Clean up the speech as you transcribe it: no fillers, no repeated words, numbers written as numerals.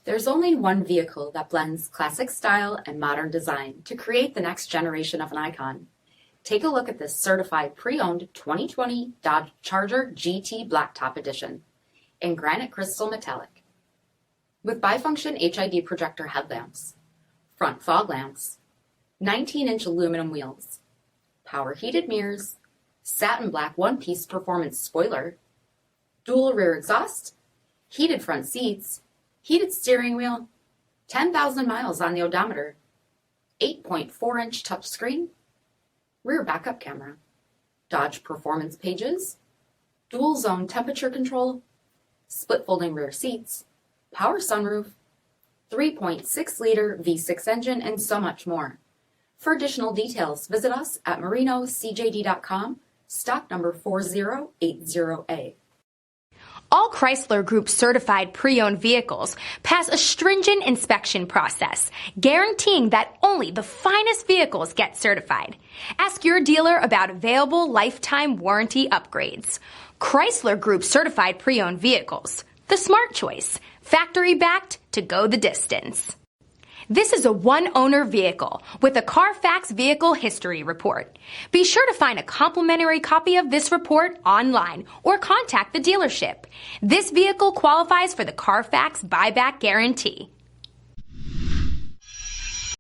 There's only one vehicle that blends classic style and modern design to create the next generation of an icon. Take a look at this certified pre-owned 2020 Dodge Charger GT Blacktop Edition in granite crystal metallic. With bifunction HID projector headlamps, front fog lamps, 19-inch aluminum wheels, power heated mirrors, satin black one-piece performance spoiler, dual rear exhaust, heated front seats, heated steering wheel, 10,000 miles on the odometer, 8.4-inch touchscreen, rear backup camera, Dodge performance pages, dual zone temperature control, split folding rear seats, power sunroof, 3.6-liter V6 engine, and so much more. For additional details, visit us at marinocjd.com, stock number 4080A. All Chrysler Group certified pre-owned vehicles pass a stringent inspection process, guaranteeing that only the finest vehicles get certified. Ask your dealer about available lifetime warranty upgrades. Chrysler Group certified pre-owned vehicles, the smart choice, factory backed to go the distance. This is a one-owner vehicle with a CARFAX Vehicle History Report. Be sure to find a complimentary copy of this report online or contact the dealership. This vehicle qualifies for the CARFAX buyback guarantee.